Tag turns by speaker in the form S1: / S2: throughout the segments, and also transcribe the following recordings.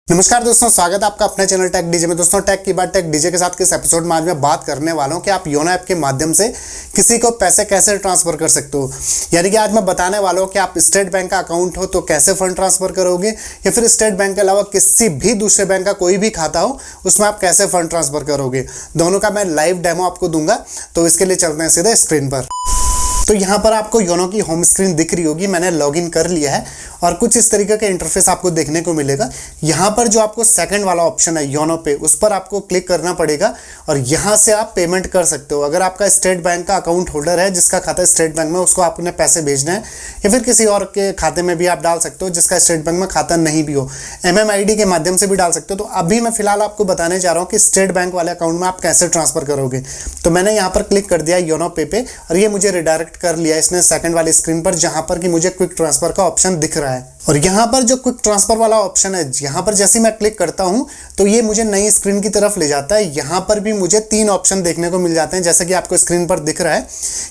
S1: नमस्कार दोस्तों, स्वागत है आपका अपने चैनल टेक डीजे में। दोस्तों, टेक की बात टेक डीजे के साथ किस एपिसोड में आज मैं बात करने वाला हूं कि आप योनो ऐप के माध्यम से किसी को पैसे कैसे ट्रांसफर कर सकते हो। यानी कि आज मैं बताने वाला हूं कि आप स्टेट बैंक का अकाउंट हो तो कैसे फंड ट्रांसफर करोगे, या फिर स्टेट बैंक के अलावा किसी भी दूसरे बैंक का कोई भी खाता हो उसमें आप कैसे फंड ट्रांसफर करोगे। दोनों का मैं लाइव डेमो आपको दूंगा, तो इसके लिए चलते हैं सीधे स्क्रीन पर। तो यहाँ पर आपको योनो की होम स्क्रीन दिख रही होगी। मैंने लॉगिन कर लिया है और कुछ इस तरीके का इंटरफेस आपको देखने को मिलेगा। यहाँ पर जो आपको सेकंड वाला ऑप्शन है योनो पे, उस पर आपको क्लिक करना पड़ेगा और यहाँ से आप पेमेंट कर सकते हो। अगर आपका स्टेट बैंक का अकाउंट होल्डर है, जिसका खाता स्टेट बैंक में, उसको आपने पैसे भेजना है, या फिर किसी और के खाते में भी आप डाल सकते हो जिसका स्टेट बैंक में खाता नहीं भी हो। MMID के माध्यम से भी डाल सकते हो। तो अभी मैं फिलहाल आपको बताने जा रहा हूँ कि स्टेट बैंक वाले अकाउंट में आप कैसे ट्रांसफर करोगे। तो मैंने यहाँ पर क्लिक कर दिया योनो पे पे और ये मुझे रिडायरेक्ट कर लिया इसने सेकंड वाली स्क्रीन पर, जहां पर कि मुझे क्विक ट्रांसफर का ऑप्शन दिख रहा है। और यहाँ पर जो क्विक ट्रांसफर वाला ऑप्शन है, यहाँ पर जैसे मैं क्लिक करता हूँ तो ये मुझे नई स्क्रीन की तरफ ले जाता है। यहाँ पर भी मुझे 3 ऑप्शन देखने को मिल जाते हैं, जैसे कि आपको स्क्रीन पर दिख रहा है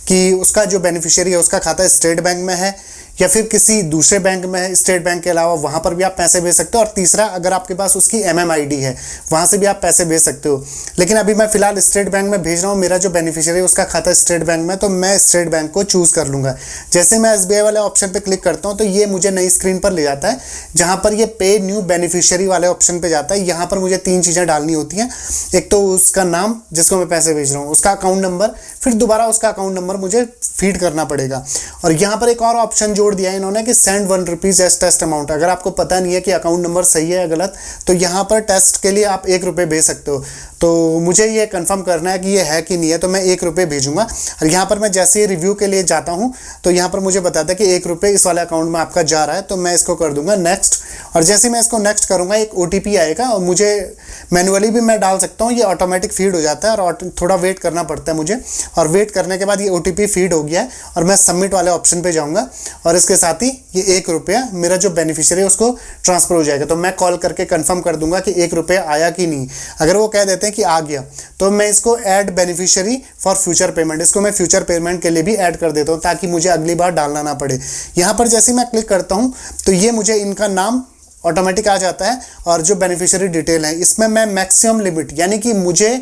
S1: कि उसका जो बेनिफिशियरी है उसका खाता स्टेट बैंक में है या फिर किसी दूसरे बैंक में है स्टेट बैंक के अलावा, वहाँ पर भी आप पैसे भेज सकते हो। और तीसरा, अगर आपके पास उसकी MMID है वहाँ से भी आप पैसे भेज सकते हो। लेकिन अभी मैं फिलहाल स्टेट बैंक में भेज रहा हूँ, मेरा जो बेनिफिशियरी है उसका खाता स्टेट बैंक में, तो मैं स्टेट बैंक को चूज़ कर लूँगा। जैसे मैं SBI वाले ऑप्शन पर क्लिक करता हूँ तो ये मुझे नई स्क्रीन पर ले जाता है, जहाँ पर ये पे न्यू बेनिफिशियरी वाले ऑप्शन पर जाता है। यहाँ पर मुझे 3 चीज़ें डालनी होती हैं। एक तो उसका नाम जिसको मैं पैसे भेज रहा हूँ, उसका अकाउंट नंबर, फिर दोबारा उसका अकाउंट नंबर मुझे फीड करना पड़ेगा। और यहाँ पर एक और ऑप्शन जोड़ दिया है इन्होंने कि send 1 rupees as test amount. अगर आपको पता नहीं है कि अकाउंट नंबर सही है या गलत, तो यहाँ पर टेस्ट के लिए आप 1 रुपये भेज सकते हो। तो मुझे ये कंफर्म करना है कि ये है कि नहीं है, तो मैं 1 रुपये भेजूंगा। और यहाँ पर मैं जैसे ही रिव्यू के लिए जाता हूँ तो यहाँ पर मुझे बताता है कि 1 रुपये इस वाले अकाउंट में आपका जा रहा है, तो मैं इसको कर दूंगा नेक्स्ट। और जैसे मैं इसको नेक्स्ट करूँगा एक OTP आएगा और मुझे मैनुअली भी मैं डाल सकता हूँ, ये ऑटोमेटिक फीड हो जाता है और थोड़ा वेट करना पड़ता है मुझे। और वेट करने के बाद ये OTP फीड हो गया है और मैं सबमिट वाले ऑप्शन पे जाऊँगा और इसके साथ ही ये 1 रुपया मेरा जो बेनिफिशियरी है उसको ट्रांसफर हो जाएगा। तो मैं कॉल करके कंफर्म कर दूंगा कि 1 रुपया आया कि नहीं। अगर वो कह देते हैं कि आ गया, तो मैं इसको add beneficiary for future payment, इसको मैं फ्यूचर पेमेंट के लिए भी ऐड कर देता हूँ ताकि मुझे अगली बार डालना ना पड़े। यहाँ पर जैसे मैं क्लिक करता हूँ तो ये मुझे इनका नाम ऑटोमेटिक आ जाता है और जो बेनिफिशियरी डिटेल है इसमें मैं मैक्सिमम लिमिट, यानी कि मुझे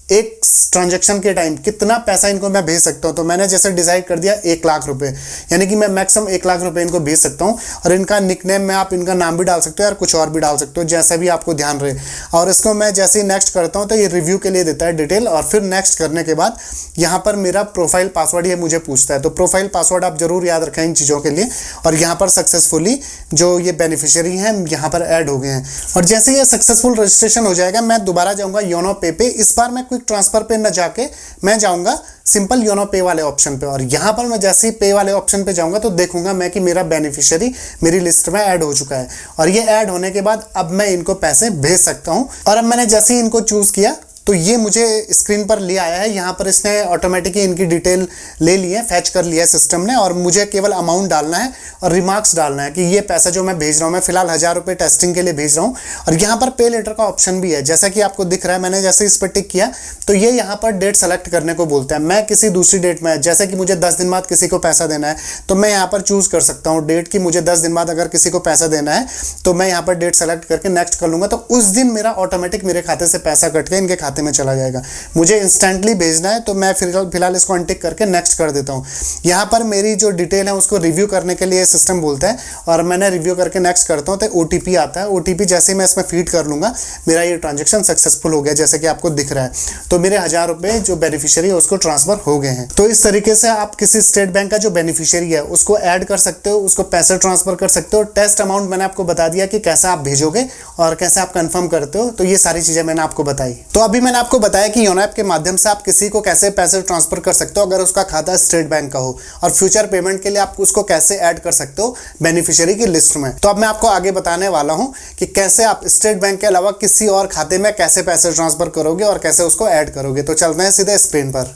S1: एक ट्रांजैक्शन के टाइम कितना पैसा इनको मैं भेज सकता हूँ, तो मैंने जैसे डिसाइड कर दिया 1 लाख रुपए, यानी कि मैं मैक्सिमम 1 लाख रुपए इनको भेज सकता हूँ। और इनका निकनेम में आप इनका नाम भी डाल सकते हो और कुछ और भी डाल सकते हो, जैसा भी आपको ध्यान रहे। और इसको मैं जैसे ही नेक्स्ट करता हूँ तो ये रिव्यू के लिए देता है डिटेल, और फिर नेक्स्ट करने के बाद यहाँ पर मेरा प्रोफाइल पासवर्ड ये मुझे पूछता है। तो प्रोफाइल पासवर्ड आप जरूर याद रखें इन चीज़ों के लिए। और यहाँ पर सक्सेसफुली जो ये बेनिफिशियरी हैं यहाँ पर ऐड हो गए हैं। और जैसे ये सक्सेसफुल रजिस्ट्रेशन हो जाएगा, मैं दोबारा जाऊँगा योनो पे पे। इस बार मैं क्विक ट्रांसफर पे न जाके मैं जाऊंगा सिंपल योनो पे वाले ऑप्शन पे। और यहां पर मैं जैसे ही पे वाले ऑप्शन पे जाऊंगा तो देखूंगा मैं कि मेरा बेनिफिशियरी मेरी लिस्ट में ऐड हो चुका है। और ये ऐड होने के बाद अब मैं इनको पैसे भेज सकता हूं। और अब मैंने जैसे ही इनको चूज किया तो ये मुझे स्क्रीन पर ले आया है। यहाँ पर इसने ऑटोमेटिकली इनकी डिटेल ले ली है, फैच कर लिया है सिस्टम ने, और मुझे केवल अमाउंट डालना है और रिमार्क्स डालना है कि ये पैसा जो मैं भेज रहा हूँ, मैं फिलहाल 1000 रुपये टेस्टिंग के लिए भेज रहा हूँ। और यहाँ पर पे लेटर का ऑप्शन भी है, जैसा कि आपको दिख रहा है। मैंने जैसे इस पर टिक किया तो ये यहाँ पर डेट सेलेक्ट करने को बोलता है। मैं किसी दूसरी डेट में, जैसे कि मुझे 10 दिन बाद किसी को पैसा देना है, तो मैं यहाँ पर चूज़ कर सकता हूँ डेट की मुझे 10 दिन बाद अगर किसी को पैसा देना है, तो मैं यहाँ पर डेट सेलेक्ट करके नेक्स्ट कर लूँगा। तो उस दिन मेरा ऑटोमेटिक मेरे खाते से पैसा कट के इनके खाते में चला जाएगा। मुझे इंस्टेंटली भेजना है तो मैं फिलहाल इसको अनटिक करके नेक्स्ट कर देता हूँ। यहाँ पर मेरी जो डिटेल है उसको रिव्यू करने के लिए सिस्टम बोलता है और मैंने रिव्यू करके नेक्स्ट करता हूँ तो OTP आता है। OTP जैसे ही मैं इसमें फीड कर लूँगा, मेरा ये ट्रांजेक्शन सक्सेसफुल हो गया, जैसे कि आपको दिख रहा है। तो मेरे 1000 रुपये जो बेनिफिशियरी है उसको ट्रांसफर हो गए हैं। तो इस तरीके से आप किसी स्टेट बैंक का जो बेनिफिशियरी है उसको ऐड कर सकते हो, उसको पैसे ट्रांसफर कर सकते हो। टेस्ट अमाउंट मैंने आपको बता दिया कि कैसे आप भेजोगे और कैसे आप कंफर्म करते हो, तो ये सारी चीज़ें मैंने आपको बताई। तो अभी मैंने आपको बताया कि योनो ऐप के माध्यम से आप किसी को कैसे पैसे ट्रांसफर कर सकते हो अगर उसका खाता स्टेट बैंक का हो, और फ्यूचर पेमेंट के लिए आप उसको कैसे ऐड कर सकते हो बेनिफिशियरी की लिस्ट में। तो अब मैं आपको आगे बताने वाला हूं कि कैसे आप स्टेट बैंक के अलावा किसी और खाते में कैसे पैसे ट्रांसफर करोगे और कैसे उसको ऐड करोगे। तो चलते हैं सीधे स्क्रीन पर।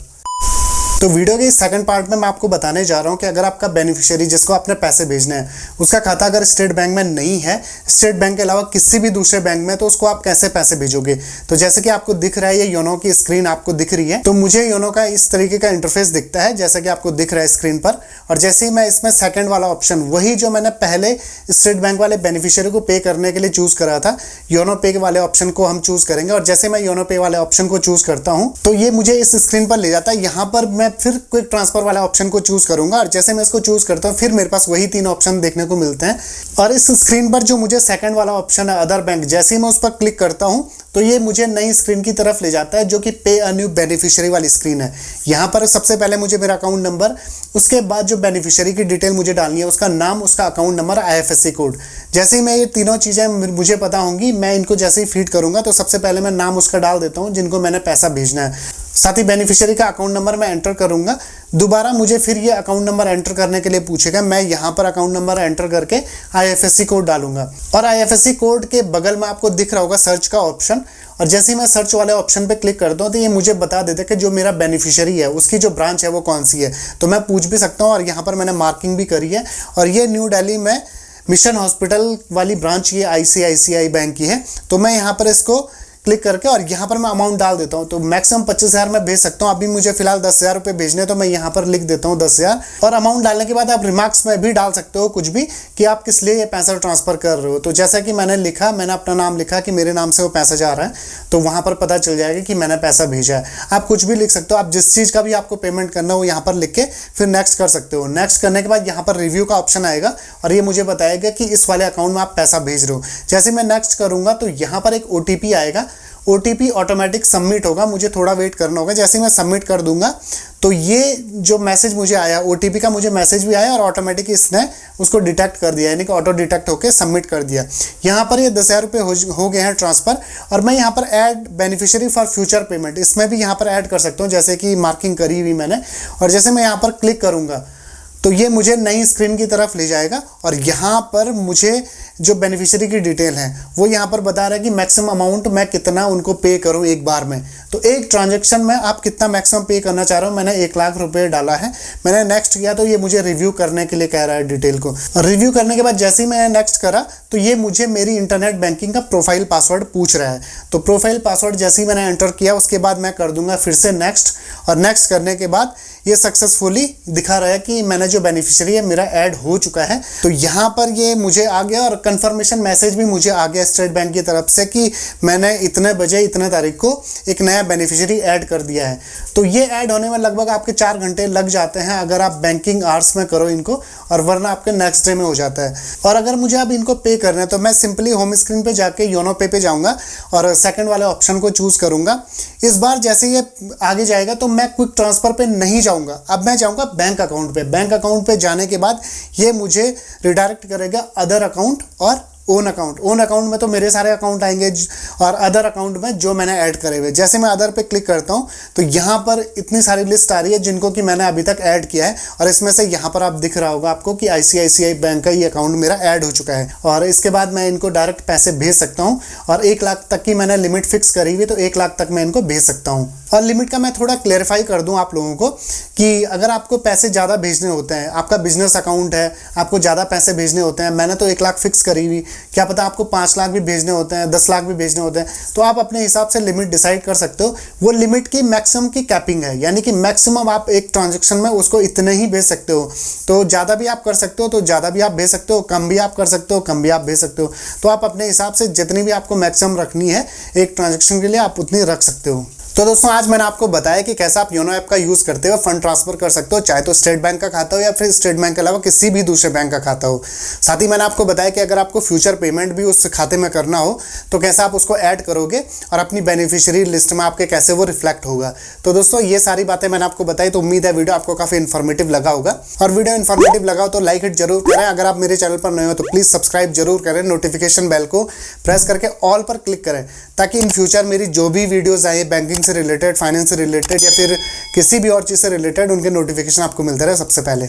S1: तो वीडियो के इस सेकंड पार्ट में मैं आपको बताने जा रहा हूं कि अगर आपका बेनिफिशियरी जिसको आपने पैसे भेजने हैं उसका खाता अगर स्टेट बैंक में नहीं है, स्टेट बैंक के अलावा किसी भी दूसरे बैंक में, तो उसको आप कैसे पैसे भेजोगे। तो जैसे कि आपको दिख रहा है, ये योनो की स्क्रीन आपको दिख रही है। तो मुझे योनो का इस तरीके का इंटरफेस दिखता है जैसा कि आपको दिख रहा है स्क्रीन पर। और जैसे ही मैं इसमें सेकंड वाला ऑप्शन, वही जो मैंने पहले स्टेट बैंक वाले बेनिफिशियरी को पे करने के लिए चूज करा था, योनो पे वाले ऑप्शन को हम चूज करेंगे। और जैसे मैं योनो पे वाले ऑप्शन को चूज करता हूं तो ये मुझे इस स्क्रीन पर ले जाता है। यहाँ पर मैं फिर क्विक ट्रांसफर वाला ऑप्शन को चूज करूंगा और जैसे मैं इसको चूज करता हूँ फिर मेरे पास वही 3 ऑप्शन देखने को मिलते हैं। और इस स्क्रीन पर जो मुझे सेकंड वाला ऑप्शन है अदर बैंक, जैसे ही मैं उस पर क्लिक करता हूँ तो ये मुझे नई स्क्रीन की तरफ ले जाता है जो कि पे अ न्यू बेनिफिशियरी वाली स्क्रीन है। यहाँ पर सबसे पहले मुझे मेरा अकाउंट नंबर, उसके बाद जो बेनिफिशियरी की डिटेल मुझे डालनी है, उसका नाम, उसका अकाउंट नंबर, IFSC कोड। जैसे ही मैं ये तीनों चीज़ें मुझे पता होंगी, मैं इनको जैसे ही फीड करूँगा तो सबसे पहले मैं नाम उसका डाल देता हूँ जिनको मैंने पैसा भेजना है। साथ ही बेनिफिशियरी का अकाउंट नंबर मैं एंटर करूंगा। दोबारा मुझे फिर ये अकाउंट नंबर एंटर करने के लिए पूछेगा। मैं यहाँ पर अकाउंट नंबर एंटर करके IFSC कोड डालूंगा और IFSC कोड के बगल में आपको दिख रहा होगा सर्च का ऑप्शन। और जैसे ही मैं सर्च वाले ऑप्शन पे क्लिक करता हूँ तो ये मुझे बता देता है कि जो मेरा बेनिफिशियरी है उसकी जो ब्रांच है वो कौन सी है। तो मैं पूछ भी सकता हूँ और यहाँ पर मैंने मार्किंग भी करी है। और ये न्यू दिल्ली में मिशन हॉस्पिटल वाली ब्रांच ये ICICI बैंक की है। तो मैं यहाँ पर इसको क्लिक करके और यहाँ पर मैं अमाउंट डाल देता हूँ। तो मैक्सिमम 25,000 मैं भेज सकता हूँ। अभी मुझे फिलहाल 10,000 रुपये भेजने, तो मैं यहाँ पर लिख देता हूँ 10,000। और अमाउंट डालने के बाद आप रिमार्क्स में भी डाल सकते हो कुछ भी कि आप किस लिए ये पैसा ट्रांसफर कर रहे हो। तो जैसा कि मैंने लिखा, मैंने अपना नाम लिखा कि मेरे नाम से वो पैसा जा रहा है, तो वहाँ पर पता चल जाएगा कि मैंने पैसा भेजा है। आप कुछ भी लिख सकते हो, आप जिस चीज़ का भी आपको पेमेंट करना हो यहाँ पर लिख के फिर नेक्स्ट कर सकते हो। नेक्स्ट करने के बाद यहाँ पर रिव्यू का ऑप्शन आएगा और ये मुझे बताएगा कि इस वाले अकाउंट में आप पैसा भेज रहे हो। जैसे मैं नेक्स्ट करूँगा तो यहाँ पर एक OTP आएगा। OTP ऑटोमेटिक सबमिट होगा, मुझे थोड़ा वेट करना होगा। जैसे मैं सबमिट कर दूंगा तो ये जो मैसेज मुझे आया OTP का, मुझे मैसेज भी आया और ऑटोमेटिक इसने उसको डिटेक्ट कर दिया, यानी कि ऑटो डिटेक्ट होकर सबमिट कर दिया। यहाँ पर ये 10,000 रुपये हो गए हैं ट्रांसफ़र। और मैं यहाँ पर add beneficiary for future payment, इसमें भी यहाँ पर ऐड कर सकता हूँ जैसे कि मार्किंग करी हुई मैंने। और जैसे मैं यहाँ पर क्लिक करूँगा तो ये मुझे नई स्क्रीन की तरफ ले जाएगा और यहाँ पर मुझे जो बेनिफिशियरी की डिटेल है वो यहाँ पर बता रहा है कि मैक्सिमम अमाउंट मैं कितना उनको पे करूँ एक बार में। तो एक ट्रांजैक्शन में आप कितना मैक्सिमम पे करना चाह रहे हो। मैंने 1 लाख रुपए डाला है। मैंने नेक्स्ट किया तो ये मुझे रिव्यू करने के लिए कह रहा है डिटेल को। और रिव्यू करने के बाद जैसे ही मैंने नेक्स्ट करा तो ये मुझे मेरी इंटरनेट बैंकिंग का प्रोफाइल पासवर्ड पूछ रहा है। तो प्रोफाइल पासवर्ड जैसे ही मैंने एंटर किया उसके बाद मैं कर दूंगा फिर से नेक्स्ट। और नेक्स्ट करने के बाद ये सक्सेसफुली दिखा रहा है कि मैंने जो बेनिफिशियरी है मेरा ऐड हो चुका है। तो यहाँ पर ये मुझे आ गया और कंफर्मेशन मैसेज भी मुझे आ गया स्टेट बैंक की तरफ से कि मैंने इतने बजे इतने तारीख को एक नया बेनिफिशियरी ऐड कर दिया है। तो ये ऐड होने में लगभग आपके 4 घंटे लग जाते हैं अगर आप बैंकिंग आवर्स में करो इनको, और वरना आपके नेक्स्ट डे में हो जाता है। और अगर मुझे अब इनको पे करना है तो मैं सिंपली होम स्क्रीन पे जाके योनो पे जाऊँगा और सेकेंड वाले ऑप्शन को चूज़ करूँगा। इस बार जैसे ये आगे जाएगा तो मैं क्विक ट्रांसफ़र पे नहीं जाऊँगा, अब मैं जाऊँगा बैंक अकाउंट पे। बैंक अकाउंट पे जाने के बाद ये मुझे रिडायरेक्ट करेगा अदर अकाउंट और ओन अकाउंट। ओन अकाउंट में तो मेरे सारे अकाउंट आएंगे और अदर अकाउंट में जो मैंने ऐड करे हुए। जैसे मैं अदर पे क्लिक करता हूँ तो यहाँ पर इतनी सारी लिस्ट आ रही है जिनको कि मैंने अभी तक ऐड किया है। और इसमें से यहाँ पर आप दिख रहा होगा आपको कि ICICI बैंक का ये अकाउंट मेरा ऐड हो चुका है। और इसके बाद मैं इनको डायरेक्ट पैसे भेज सकता हूँ। और 1 लाख तक की मैंने लिमिट फिक्स करी हुई, तो 1 लाख तक मैं इनको भेज सकता हूँ। और लिमिट का मैं थोड़ा क्लेरिफाई कर दूं आप लोगों को कि अगर आपको पैसे ज़्यादा भेजने होते हैं, आपका बिजनेस अकाउंट है, आपको ज़्यादा पैसे भेजने होते हैं, मैंने तो 1 लाख फिक्स करी हुई, क्या पता आपको 5 लाख भी भेजने होते हैं, 10 लाख भी भेजने होते हैं, तो आप अपने हिसाब से लिमिट डिसाइड कर सकते हो। वो लिमिट की मैक्सिमम की कैपिंग है, यानी कि मैक्सिमम आप एक ट्रांजेक्शन में उसको इतने ही भेज सकते हो। तो ज़्यादा भी आप कर सकते हो तो ज़्यादा भी आप भेज सकते हो, कम भी आप कर सकते हो कम भी आप भेज सकते हो। तो आप अपने हिसाब से जितनी भी आपको मैक्सिमम रखनी है एक ट्रांजेक्शन के लिए आप उतनी रख सकते हो। तो दोस्तों आज मैंने आपको बताया कि कैसे आप योनो ऐप का यूज़ करते हुए फंड ट्रांसफर कर सकते हो, चाहे तो स्टेट बैंक का खाता हो या फिर स्टेट बैंक के अलावा किसी भी दूसरे बैंक का खाता हो। साथ ही मैंने आपको बताया कि अगर आपको फ्यूचर पेमेंट भी उस खाते में करना हो तो कैसे आप उसको ऐड करोगे और अपनी बेनिफिशियरी लिस्ट में आपके कैसे वो रिफ्लेक्ट होगा। तो दोस्तों ये सारी बातें मैंने आपको बताई, तो उम्मीद है वीडियो आपको काफ़ी इन्फॉर्मेटिव लगा होगा। और वीडियो इन्फॉर्मेटिव लगा हो तो लाइक हिट जरूर करें। अगर आप मेरे चैनल पर नए हो तो प्लीज़ सब्सक्राइब जरूर करें, नोटिफिकेशन बेल को प्रेस करके ऑल पर क्लिक करें, ताकि इन फ्यूचर मेरी जो भी वीडियोज़ आए बैंकिंग से रिलेटेड, फाइनेंस से रिलेटेड या फिर किसी भी और चीज़ से रिलेटेड, उनके नोटिफिकेशन आपको मिलते रहे सबसे पहले।